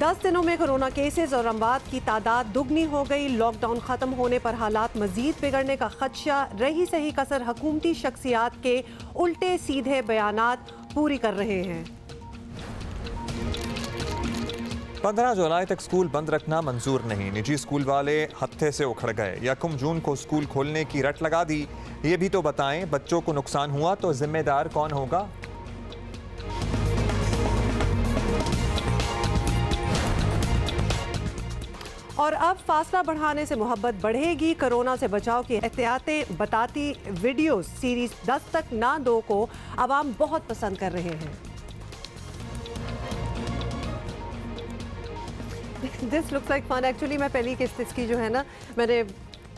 10 दिनों में corona cases और अमवात की तादाद दुगनी हो गई। लॉकडाउन खत्म होने पर हालात मजीद बिगड़ने का खदशा। रही सही कसर हुकूमती शख्सियात के उल्टे सीधे बयानात पूरी कर रहे हैं। 15 जुलाई तक स्कूल बंद रखना मंजूर नहीं। निजी स्कूल वाले हत्थे से उखड़ गए। 1 जून को स्कूल खोलने की रट लगा दी। ये भी तो बताएं, बच्चों को नुकसान हुआ तो जिम्मेदार कौन होगा? और अब फासला बढ़ाने से मोहब्बत बढ़ेगी। कोरोना से बचाव की एहतियातें बताती वीडियो सीरीज 10 तक ना दो को आवाम बहुत पसंद कर रहे हैं। This looks like fun. Actually मैं पहली किस्त इसकी जो है ना, मैंने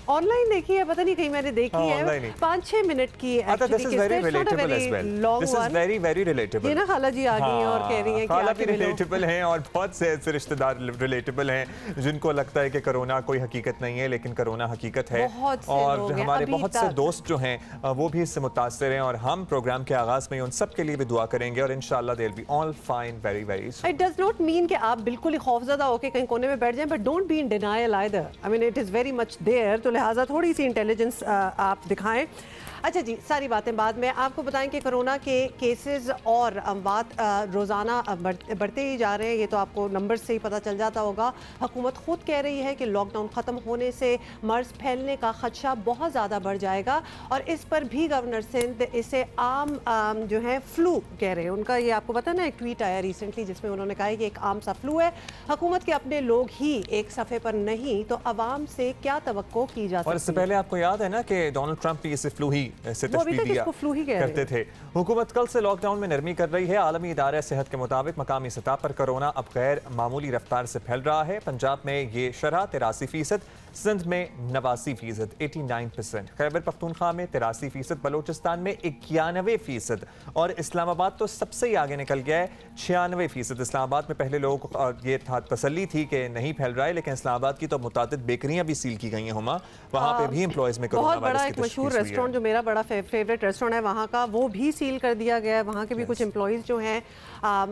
ऑनलाइन देखी है, पता नहीं कहीं मैंने देखी है। 5-6 मिनट की ये ना खाला जी आ गई हैं और कह रही हैं कि खाला भी रिलेटेबल हैं और बहुत से ऐसे रिश्तेदार रिलेटेबल हैं जिनको लगता है कि कोरोना कोई हकीकत नहीं है, लेकिन कोरोना हकीकत है। और हमारे बहुत से दोस्त जो हैं वो भी इससे मुतासिर हैं और हम प्रोग्राम के आगाज में उन सब के लिए भी दुआ करेंगे और इंशाल्लाह they will be all fine very very soon. It does not mean कि आप बिल्कुल ही खौफजदा होकर कहीं कोने में बैठ जाएं, but don't be in denial either. I mean it is very much there, तो लिहाजा थोड़ी सी इंटेलिजेंस आप दिखाएं। अच्छा जी, सारी बातें बाद में। आपको बताएं कि कोरोना के केसेस और अमवात रोज़ाना बढ़ते ही जा रहे हैं। ये तो आपको नंबर से ही पता चल जाता होगा। हुकूमत खुद कह रही है कि लॉकडाउन ख़त्म होने से मर्ज फैलने का खदशा बहुत ज़्यादा बढ़ जाएगा और इस पर भी गवर्नर सिंध इसे आम जो है फ्लू कह रहे हैं। उनका ये आपको पता ना, एक ट्वीट आया रिसेंटली जिसमें उन्होंने कहा है कि एक आम सा फ्लू है। हुकूमत के अपने लोग ही एक सफ़े पर नहीं तो आवाम से क्या तवक्को की जा सकती है। और इससे पहले आपको याद है ना कि डोनाल्ड ट्रंप भी इसे फ्लू ही से तशबीह दिया करते थे। हुकूमत कल से लॉकडाउन में नरमी कर रही है। आलमी इदारा सेहत के मुताबिक मकामी सतह पर कोरोना अब गैर मामूली रफ्तार से फैल रहा है। पंजाब में ये शरह 83%, सिंध में 89%, 89%, खैबर पख्तूनख्वा में 83%, बलोचिस्तान में 91% और इस्लामाबाद तो सबसे ही आगे निकल गया है, 96%। इस्लामाबाद में पहले लोगों को ये था तसल्ली थी कि नहीं फैल रहा है, लेकिन इस्लामाबाद की तो मुतादिद बेकरियां भी सील की गई हैं। हुमा, वहाँ पे भी एम्प्लॉयज में कोरोना वायरस की एक मशहूर रेस्टोरेंट जो मेरा बड़ा फेवरेट रेस्टोरेंट है वहाँ का, वो भी सील कर दिया गया है। वहाँ के भी कुछ एम्प्लॉयज़ जो हैं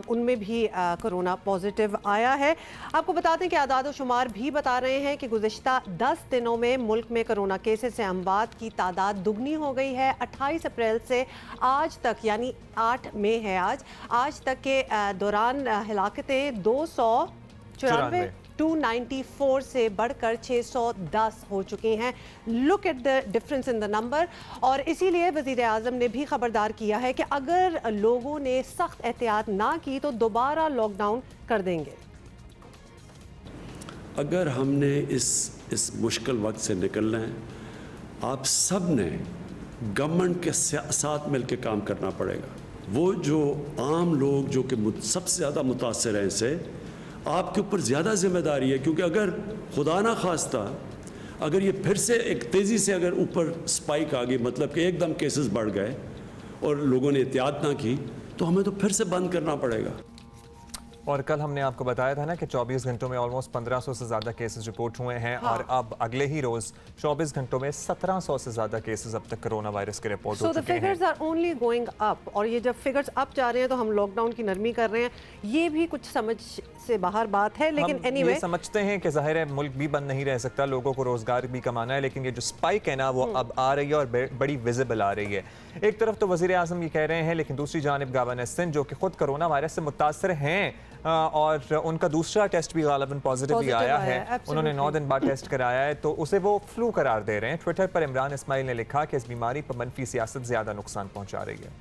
उनमें भी कोरोना पॉजिटिव आया है। आपको बता दें कि आदाद शुमार भी बता रहे हैं कि गुज़िश्ता 10 दिनों में मुल्क में कोरोना केसेस से अमवात की तादाद दुगनी हो गई है। 28 अप्रैल से आज तक, यानी 8 मई है आज तक के दौरान हिलाकतें 294 294 से बढ़कर 610 हो चुकी हैं। Look at the difference in the number. और इसीलिए वज़ीर आज़म ने भी खबरदार किया है कि अगर लोगों ने सख्त एहतियात ना की तो दोबारा लॉकडाउन कर देंगे। अगर हमने इस मुश्किल वक्त से निकलना है, आप सब ने गवर्नमेंट के साथ मिलकर काम करना पड़ेगा। वो जो आम लोग जो कि सबसे ज़्यादा मुतासर हैं इससे, आपके ऊपर ज़्यादा जिम्मेदारी है, क्योंकि अगर खुदा ना खास्ता अगर ये फिर से एक तेज़ी से अगर ऊपर स्पाइक आ गई, मतलब कि एकदम केसेस बढ़ गए और लोगों ने एहतियात ना की, तो हमें तो फिर से बंद करना पड़ेगा। और कल हमने आपको बताया था ना कि 24 घंटों में ऑलमोस्ट 1500 से ज़्यादा केसेस रिपोर्ट हुए हैं। हाँ। और अब अगले ही रोज़ 24 घंटों में 1700 से ज़्यादा केसेस अब तक कोरोना वायरस के रिपोर्ट हो चुके हैं। So the figures are only going up। और ये जब फिगर्स अप जा रहे हैं तो हम लॉकडाउन की नरमी कर रहे हैं, ये भी कुछ समझ से बाहर बात है। लेकिन anyway, ये समझते हैं कि जाहिर है मुल्क भी बंद नहीं रह सकता, लोगों को रोज़गार भी कमाना है, लेकिन ये जो स्पाइक है ना वो अब आ रही है और बड़ी विजिबल आ रही है। एक तरफ तो वज़ीर आज़म ये कह रहे हैं, लेकिन दूसरी जानिब गवर्नर सिंध जो कि खुद कोरोना वायरस से मुतासर हैं और उनका दूसरा टेस्ट भी गालिबन पॉजिटिव ही आया है, उन्होंने 9 दिन बाद टेस्ट कराया है, तो उसे वो फ्लू करार दे रहे हैं। ट्विटर पर इमरान इस्माइल ने लिखा कि इस बीमारी पर मनफी सियासत ज़्यादा नुकसान पहुंचा रही है।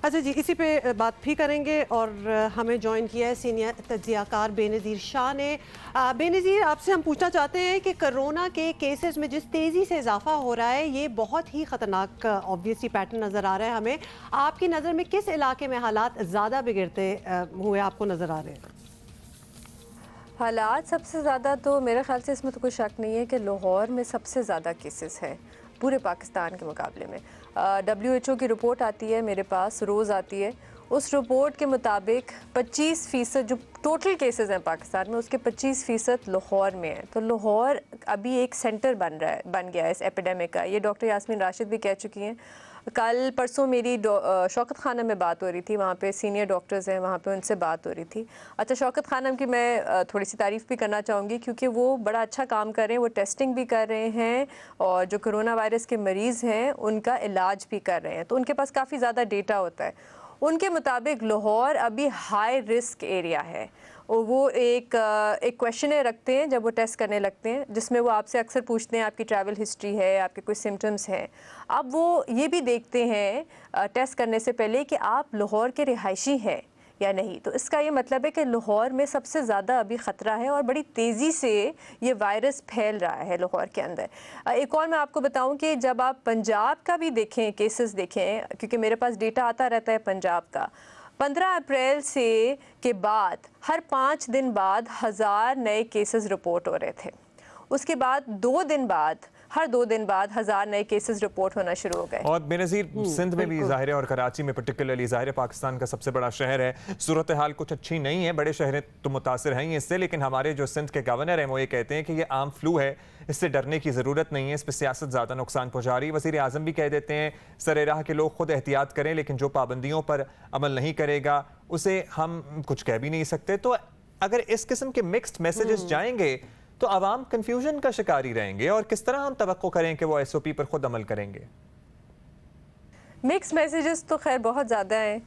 अच्छा जी, इसी पे बात भी करेंगे और हमें ज्वाइन किया है सीनियर तज्ज़ियाकार बेनज़ीर शाह ने। बेनज़ीर, आपसे हम पूछना चाहते हैं कि कोरोना के केसेस में जिस तेज़ी से इजाफा हो रहा है, ये बहुत ही ख़तरनाक ऑब्वियसली पैटर्न नज़र आ रहा है हमें। आपकी नज़र में किस इलाके में हालात ज़्यादा बिगड़ते हुए आपको नज़र आ रहे हैं? हालात सबसे ज़्यादा तो मेरे ख्याल से इसमें तो कोई शक नहीं है कि लाहौर में सबसे ज़्यादा केसेस हैं पूरे पाकिस्तान के मुकाबले में। WHO की रिपोर्ट आती है मेरे पास, रोज़ आती है। उस रिपोर्ट के मुताबिक 25% जो टोटल केसेस हैं पाकिस्तान में, उसके 25% लाहौर में है। तो लाहौर अभी एक सेंटर बन गया है इस एपिडेमिक का। ये डॉक्टर यास्मीन राशिद भी कह चुकी हैं। कल परसों मेरी शौकत खानम में बात हो रही थी, वहाँ पे सीनियर डॉक्टर्स हैं, वहाँ पे उनसे बात हो रही थी। अच्छा, शौकत खानम की मैं थोड़ी सी तारीफ़ भी करना चाहूँगी क्योंकि वो बड़ा अच्छा काम कर रहे हैं, वो टेस्टिंग भी कर रहे हैं और जो कोरोना वायरस के मरीज़ हैं उनका इलाज भी कर रहे हैं, तो उनके पास काफ़ी ज़्यादा डेटा होता है। उनके मुताबिक लाहौर अभी हाई रिस्क एरिया है और वो एक क्वेश्चन रखते हैं जब वो टेस्ट करने लगते हैं, जिसमें वो आपसे अक्सर पूछते हैं आपकी ट्रैवल हिस्ट्री है, आपके कोई सिम्टम्स हैं। अब वो ये भी देखते हैं टेस्ट करने से पहले कि आप लाहौर के रिहायशी हैं या नहीं। तो इसका ये मतलब है कि लाहौर में सबसे ज़्यादा अभी ख़तरा है और बड़ी तेज़ी से ये वायरस फैल रहा है लाहौर के अंदर। एक और मैं आपको बताऊं कि जब आप पंजाब का भी देखें, केसेस देखें, क्योंकि मेरे पास डेटा आता रहता है पंजाब का, 15 अप्रैल से के बाद हर 5 दिन बाद 1000 नए केसेस रिपोर्ट हो रहे थे। उसके बाद 2 दिन बाद हर 2 दिन बाद 1000 नए केसेस रिपोर्ट होना शुरू हो गए। और बेनज़ीर सिंध में भी ज़ाहिर है और कराची में पर्टिकुलरली ज़ाहिर है पाकिस्तान का सबसे बड़ा शहर है, सूरत हाल कुछ अच्छी नहीं है, बड़े शहर तो मुतासिर हैं इससे, लेकिन हमारे जो सिंध के गवर्नर हैं वो ये कहते हैं कि ये आम फ्लू है, इससे डरने की ज़रूरत नहीं है, इस पर सियासत ज़्यादा नुकसान पहुँचा रही है। वज़ीर आज़म भी कह देते हैं सरे राह के लोग खुद एहतियात करें, लेकिन जो पाबंदियों पर अमल नहीं करेगा उसे हम कुछ कह भी नहीं सकते। तो अगर इस किस्म के मिक्स्ड मैसेजेस जाएंगे तो आवाम कंफ्यूजन का शिकार ही रहेंगे और किस तरह हम तवक्को करें कि वो एसओपी पर खुद अमल करेंगे? मिक्स मैसेजेस तो खैर बहुत ज़्यादा हैं।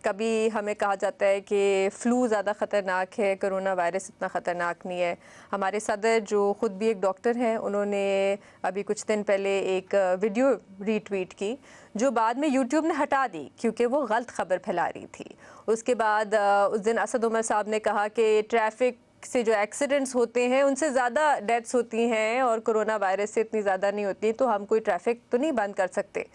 कभी हमें कहा जाता है कि फ़्लू ज़्यादा ख़तरनाक है, कोरोना वायरस इतना ख़तरनाक नहीं है। हमारे सदर जो ख़ुद भी एक डॉक्टर हैं, उन्होंने अभी कुछ दिन पहले एक वीडियो रीट्वीट की जो बाद में यूट्यूब ने हटा दी क्योंकि वो गलत खबर फैला रही थी। उसके बाद उस दिन असद उमर साहब ने कहा कि ट्रैफिक से जो एक्सीडेंट्स होते हैं उनसे ज़्यादा डेथ्स होती हैं और कोरोना वायरस से इतनी ज़्यादा नहीं होती, तो हम कोई ट्रैफिक तो नहीं बंद कर सकते।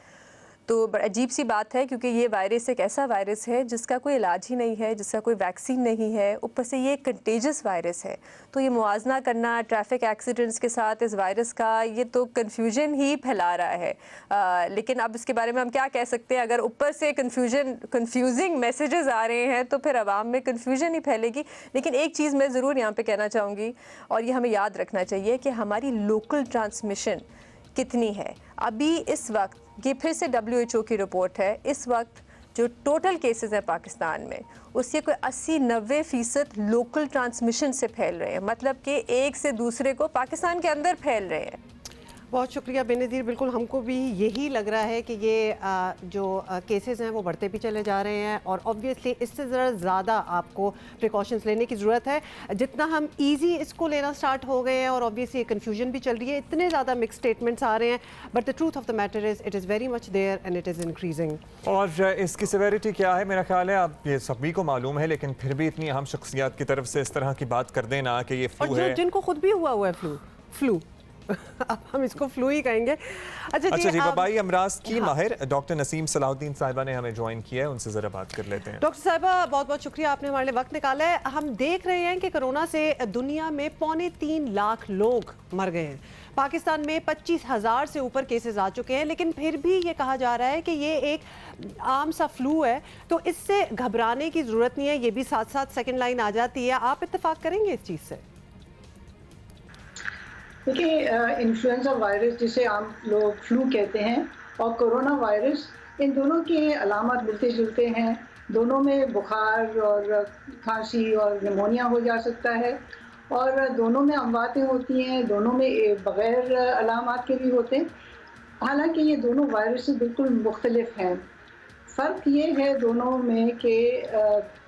तो अजीब सी बात है क्योंकि ये वायरस एक ऐसा वायरस है जिसका कोई इलाज ही नहीं है, जिसका कोई वैक्सीन नहीं है, ऊपर से ये कंटेजियस वायरस है। तो ये मुआजना करना ट्रैफिक एक्सीडेंट्स के साथ इस वायरस का, ये तो कन्फ्यूजन ही फैला रहा है। लेकिन अब इसके बारे में हम क्या कह सकते हैं? अगर ऊपर से कन्फ्यूजिंग मैसेजेस आ रहे हैं तो फिर आवाम में कन्फ्यूजन ही फैलेगी। लेकिन एक चीज़ मैं ज़रूर यहाँ पर कहना चाहूँगी और ये हमें याद रखना चाहिए कि हमारी लोकल ट्रांसमिशन कितनी है। अभी इस वक्त ये फिर से WHO की रिपोर्ट है, इस वक्त जो टोटल केसेस हैं पाकिस्तान में उससे कोई 80-90% लोकल ट्रांसमिशन से फैल रहे हैं, मतलब कि एक से दूसरे को पाकिस्तान के अंदर फैल रहे हैं। बहुत शुक्रिया बेनज़ीर, बिल्कुल हमको भी यही लग रहा है कि ये जो केसेस हैं वो बढ़ते भी चले जा रहे हैं और ऑब्वियसली इससे ज़रा ज़्यादा आपको प्रिकॉशंस लेने की ज़रूरत है। जितना हम इजी इसको लेना स्टार्ट हो गए हैं और ऑब्वियसली कन्फ्यूजन भी चल रही है, इतने ज़्यादा मिक्स स्टेटमेंट्स आ रहे हैं, but the truth of the matter is it is very much there and it is increasing. और इसकी सिवेरिटी क्या है मेरा ख्याल है अब ये सभी को मालूम है, लेकिन फिर भी इतनी अहम शख्सियात की तरफ से इस तरह की बात कर देना कि ये फ्लू है, जिनको खुद भी हुआ है फ्लू अब हम इसको फ्लू ही कहेंगे। अच्छा जी, वबाई अमराज की माहिर डॉक्टर नसीम सलाहुद्दीन साहिबा ने हमें ज्वाइन किया है, उनसे ज़रा बात कर लेते हैं। डॉक्टर साहिबा, बहुत बहुत शुक्रिया, आपने हमारे लिए वक्त निकाला है। हम देख रहे हैं कि कोरोना से दुनिया में 3.25 लाख लोग मर गए हैं, पाकिस्तान में 25,000 से ऊपर केसेस आ चुके हैं, लेकिन फिर भी ये कहा जा रहा है कि ये एक आम सा फ्लू है, तो इससे घबराने की ज़रूरत नहीं है। ये भी साथ साथ सेकेंड लाइन आ जाती है, आप इत्तेफाक करेंगे इस चीज़ से? देखिए, इन्फ्लुएंजा वायरस जिसे आम लोग फ्लू कहते हैं और कोरोना वायरस, इन दोनों के अलामत मिलते जुलते हैं। दोनों में बुखार और खांसी और निमोनिया हो जा सकता है और दोनों में अमवातें होती हैं, दोनों में बग़ैर अलामत के भी होते हैं। हालांकि ये दोनों वायरस बिल्कुल मुख्तलिफ हैं। फ़र्क ये है दोनों में कि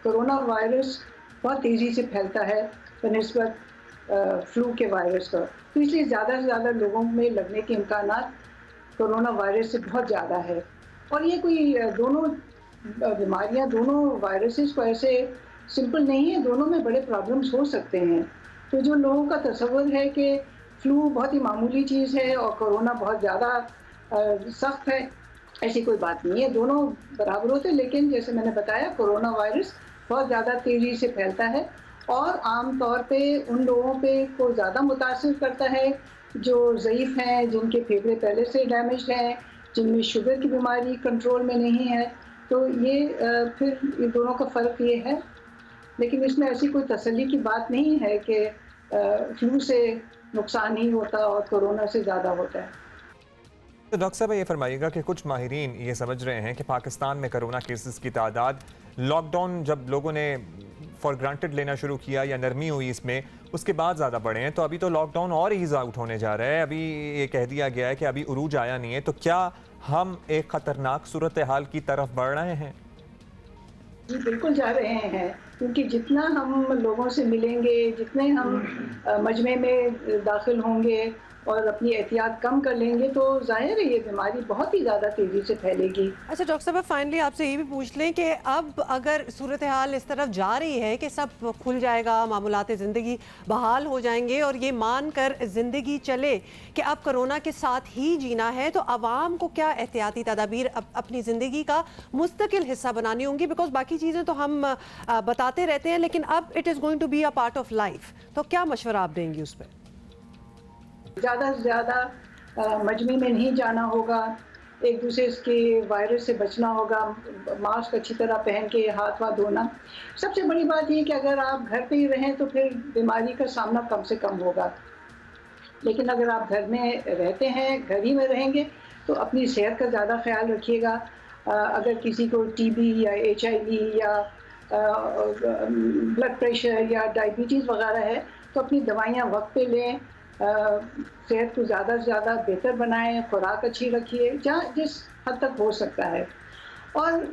कोरोना वायरस बहुत तेज़ी से फैलता है बनिस्बत फ्लू के वायरस का, तो इसलिए ज़्यादा से ज़्यादा लोगों में लगने के इम्कानात कोरोना वायरस से बहुत ज़्यादा है। और ये कोई दोनों बीमारियां, दोनों वायरसेस को ऐसे सिंपल नहीं है, दोनों में बड़े प्रॉब्लम्स हो सकते हैं। तो जो लोगों का तसव्वुर है कि फ्लू बहुत ही मामूली चीज़ है और कोरोना बहुत ज़्यादा सख्त है, ऐसी कोई बात नहीं है, दोनों बराबर होते हैं। लेकिन जैसे मैंने बताया, कोरोना वायरस बहुत ज़्यादा तेज़ी से फैलता है और आम तौर पे उन लोगों पे को ज़्यादा मुतासिर करता है जो ज़ईफ़ हैं, जिनके फेफड़े पहले से डैमेज हैं, जिनमें शुगर की बीमारी कंट्रोल में नहीं है। तो ये फिर ये दोनों का फ़र्क ये है, लेकिन इसमें ऐसी कोई तसल्ली की बात नहीं है कि फ्लू से नुकसान ही होता और कोरोना से ज़्यादा होता है। तो डॉक्टर साहब ये फरमाइएगा कि कुछ माहिरीन ये समझ रहे हैं कि पाकिस्तान में कोरोना केसेस की तादाद लॉकडाउन जब लोगों ने फॉर ग्रांटेड लेना शुरू किया या नरमी हुई इसमें, उसके बाद ज़्यादा बढ़े हैं। तो अभी तो लॉकडाउन और ईज आउट होने जा रहा है, अभी ये कह दिया गया है कि अभी उरूज आया नहीं है। तो क्या हम एक ख़तरनाक सूरत हाल की तरफ बढ़ रहे हैं? जी बिल्कुल जा रहे हैं, क्योंकि जितना हम लोगों से मिलेंगे, जितने हम मजमे में दाखिल होंगे और अपनी एहतियात कम कर लेंगे, तो जाहिर है ये बीमारी बहुत ही ज़्यादा तेज़ी से फैलेगी। अच्छा डॉक्टर साहब, फाइनली आपसे ये भी पूछ लें कि अब अगर सूरत हाल इस तरफ जा रही है कि सब खुल जाएगा, मामूलात ज़िंदगी बहाल हो जाएंगे और ये मान कर ज़िंदगी चले कि अब कोरोना के साथ ही जीना है, तो आवाम को क्या एहतियाती तदाबीर अपनी ज़िंदगी का मुस्तकिल हिस्सा बनानी होंगी? बिकॉज बाकी चीज़ें तो हम बताते रहते हैं, लेकिन अब it is going to be a part of life. तो क्या मशवरा आप देंगी उस पर? ज़्यादा से ज़्यादा मजमे में नहीं जाना होगा, एक दूसरे के वायरस से बचना होगा, मास्क अच्छी तरह पहन के हाथ वाथ धोना। सबसे बड़ी बात ये कि अगर आप घर पे ही रहें तो फिर बीमारी का सामना कम से कम होगा, लेकिन अगर आप घर में रहते हैं, घर ही में रहेंगे, तो अपनी सेहत का ज़्यादा ख्याल रखिएगा। अगर किसी को टीबी या HIV या ब्लड प्रेशर या डायबिटीज़ वगैरह है, तो अपनी दवाइयाँ वक्त पे लें, सेहत को ज़्यादा से ज़्यादा बेहतर बनाएं, खुराक अच्छी रखिए जहाँ जिस हद तक हो सकता है। और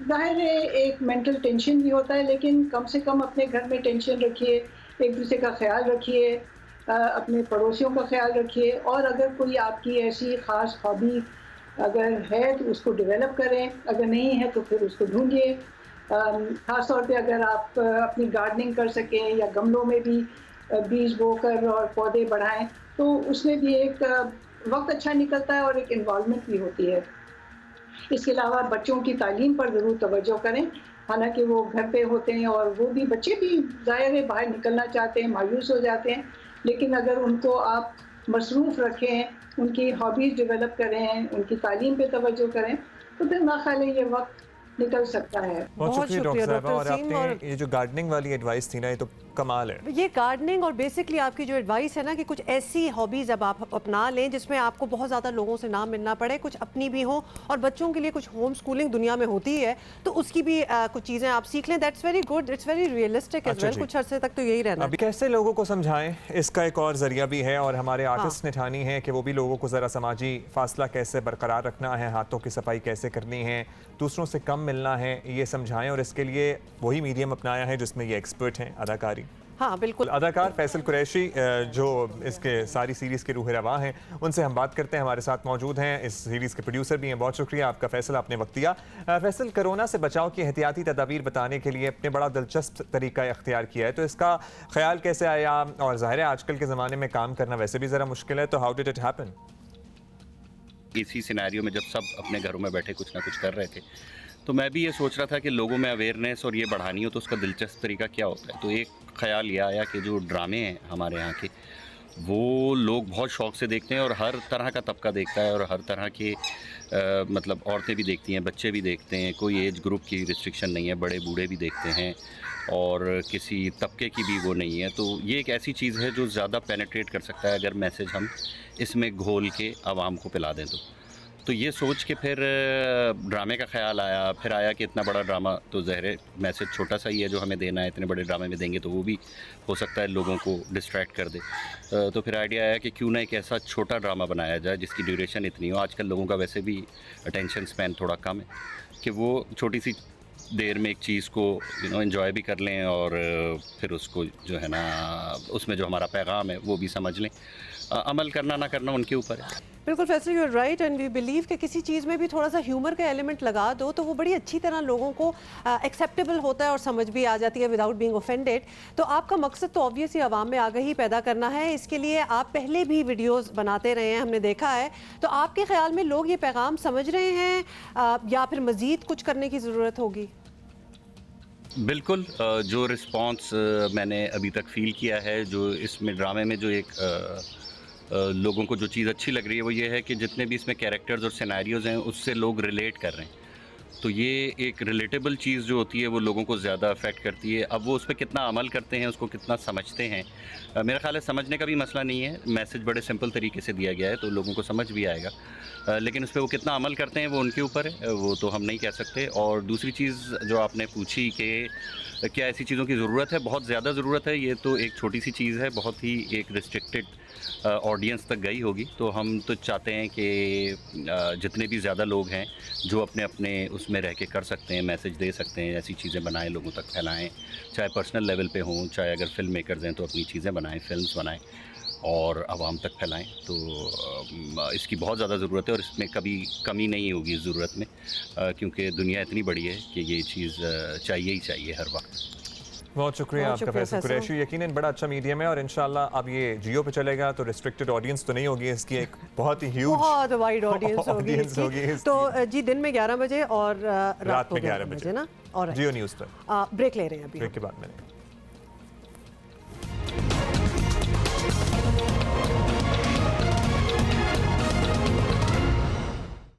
जाहिर है एक मेंटल टेंशन भी होता है, लेकिन कम से कम अपने घर में टेंशन रखिए, एक दूसरे का ख्याल रखिए, अपने पड़ोसियों का ख्याल रखिए, और अगर कोई आपकी ऐसी ख़ास हॉबी अगर है तो उसको डेवलप करें, अगर नहीं है तो फिर उसको ढूंढिए। ख़ास तौर पे अगर आप अपनी गार्डनिंग कर सकें या गमलों में भी बीज बोकर और पौधे बढ़ाएं, तो उसमें भी एक वक्त अच्छा निकलता है और एक इन्वॉल्वमेंट भी होती है। इसके अलावा बच्चों की तालीम पर ज़रूर तवज्जो करें, हालांकि वो घर पे होते हैं और वो भी बच्चे भी ज़ाहिर है बाहर निकलना चाहते हैं, मायूस हो जाते हैं, लेकिन अगर उनको आप मसरूफ़ रखें, उनकी हॉबीज़ डेवलप करें, उनकी तालीम पे तवज्जो करें, तो फिर मेरा ख्याल है ये वक्त निकल सकता है। बहुत शुक्रिया डॉक्टर साहब। और आपने ये जो गार्डनिंग वाली एडवाइस थी ना, ये तो कमाल है। ये गार्डनिंग और बेसिकली आपकी जो एडवाइस है ना कि कुछ ऐसी हॉबीज़ अब आप अपना लें जिसमें आपको बहुत ज़्यादा लोगों से ना मिलना पड़े, कुछ अपनी भी हो, और बच्चों के लिए कुछ होम स्कूलिंग दुनिया में होती है तो उसकी भी कुछ चीज़ें आप सीख लें। That's very good, it's very realistic as well. कुछ अर्से तक तो यही रहना। अभी कैसे लोगों को समझाएं, इसका एक और जरिया भी है, और हमारे आर्टिस्ट ने ठानी है कि वो भी लोगों को ज़रा समाजी फासला कैसे बरकरार रखना है, हाथों की सफाई कैसे करनी है, दूसरों से कम मिलना है, ये समझाएं। और इसके लिए वही मीडियम अपनाया है जिसमें ये एक्सपर्ट हैं, अदाकारी। हाँ बिल्कुल। अदाकार फैसल कुरैशी जो इसके सारी सीरीज़ के रूह रवां हैं, उनसे हम बात करते हैं। हमारे साथ मौजूद हैं, इस सीरीज़ के प्रोड्यूसर भी हैं। बहुत शुक्रिया आपका फैसल, आपने वक्त दिया। फैसल, कोरोना से बचाव की एहतियाती तदाबीर बताने के लिए अपने बड़ा दिलचस्प तरीका इख्तियार किया है, तो इसका ख्याल कैसे आया? और ज़ाहिर है आजकल के ज़माने में काम करना वैसे भी ज़रा मुश्किल है, तो हाउ डिड इट हैपन? इसी सिनेरियो में जब सब अपने घरों में बैठे कुछ ना कुछ कर रहे थे, तो मैं भी ये सोच रहा था कि लोगों में अवेयरनेस और ये बढ़ानी हो तो उसका दिलचस्प तरीका क्या होता है। तो एक ख़्याल ये आया कि जो ड्रामे हैं हमारे यहाँ के, वो लोग बहुत शौक़ से देखते हैं और हर तरह का तबका देखता है, और हर तरह के मतलब औरतें भी देखती हैं, बच्चे भी देखते हैं, कोई एज ग्रुप की रिस्ट्रिक्शन नहीं है, बड़े बूढ़े भी देखते हैं और किसी तबके की भी वो नहीं है। तो ये एक ऐसी चीज़ है जो ज़्यादा पेनिट्रेट कर सकता है अगर मैसेज हम इसमें घोल के आवाम को पिला दें तो ये सोच के फिर ड्रामे का ख्याल आया। फिर आया कि इतना बड़ा ड्रामा तो ज़ाहिर मैसेज छोटा सा ही है जो हमें देना है, इतने बड़े ड्रामे में देंगे तो वो भी हो सकता है लोगों को डिस्ट्रैक्ट कर दे। तो फिर आइडिया आया कि क्यों ना एक ऐसा छोटा ड्रामा बनाया जाए जिसकी ड्यूरेशन इतनी हो। आजकल लोगों का वैसे भी अटेंशन स्पैन थोड़ा कम है, कि वो छोटी सी देर में एक चीज़ को एंजॉय भी कर लें और फिर उसको जो है ना उसमें जो हमारा पैगाम है वो भी समझ लें। अमल करना ना करना उनके ऊपर है। बिल्कुल Faisal, you are right, and we believe कि किसी चीज़ में भी थोड़ा सा ह्यूमर का एलिमेंट लगा दो तो वो बड़ी अच्छी तरह लोगों को एक्सेप्टेबल होता है और समझ भी आ जाती है विदाउट बीइंग ऑफेंडेड। तो आपका मकसद तो ऑब्वियसली आवाम में आगाही पैदा करना है। इसके लिए आप पहले भी वीडियोस बनाते रहे हैं, हमने देखा है। तो आपके ख्याल में लोग ये पैगाम समझ रहे हैं या फिर मज़ीद कुछ करने की ज़रूरत होगी? बिल्कुल, जो रिस्पॉन्स मैंने अभी तक फ़ील किया है, जो इसमें ड्रामे में जो एक लोगों को जो चीज़ अच्छी लग रही है वो ये है कि जितने भी इसमें कैरेक्टर्स और सिनेरियोज़ हैं उससे लोग रिलेट कर रहे हैं। तो ये एक रिलेटेबल चीज़ जो होती है वो लोगों को ज़्यादा अफेक्ट करती है। अब वो उस पर कितना अमल करते हैं, उसको कितना समझते हैं, मेरा ख्याल है समझने का भी मसला नहीं है। मैसेज बड़े सिंपल तरीके से दिया गया है तो लोगों को समझ भी आएगा, लेकिन उस पर वो कितना अमल करते हैं वो उनके ऊपर है, वो तो हम नहीं कह सकते। और दूसरी चीज़ जो आपने पूछी कि क्या ऐसी चीज़ों की ज़रूरत है, बहुत ज़्यादा ज़रूरत है। ये तो एक छोटी सी चीज़ है, बहुत ही एक रिस्ट्रिक्टेड ऑडियंस तक गई होगी। तो हम तो चाहते हैं कि जितने भी ज़्यादा लोग हैं जो अपने अपने उसमें रह के कर सकते हैं, मैसेज दे सकते हैं, ऐसी चीज़ें बनाएं, लोगों तक फैलाएं, चाहे पर्सनल लेवल पे हों, चाहे अगर फिल्म मेकर्स हैं तो अपनी चीज़ें बनाएं, फिल्म्स बनाएं और आवाम तक फैलाएं। तो इसकी बहुत ज़्यादा ज़रूरत है और इसमें कभी कमी नहीं होगी इस ज़रूरत में, क्योंकि दुनिया इतनी बड़ी है कि ये चीज़ चाहिए ही चाहिए हर वक्त। बहुत शुक्रिया आपका फैसल कुरैशी। यकीनन बड़ा अच्छा मीडियम है और इंशाल्लाह अब ये जियो पे चलेगा तो रिस्ट्रिक्टेड ऑडियंस तो नहीं होगी, इसकी एक बहुत ही ह्यूज बहुत वाइड ऑडियंस होगी। तो जी दिन में 11 बजे और रात को 11 बजे ना। और जियो न्यूज़ पर ब्रेक ले रहे हैं अभी। ब्रेक के बाद में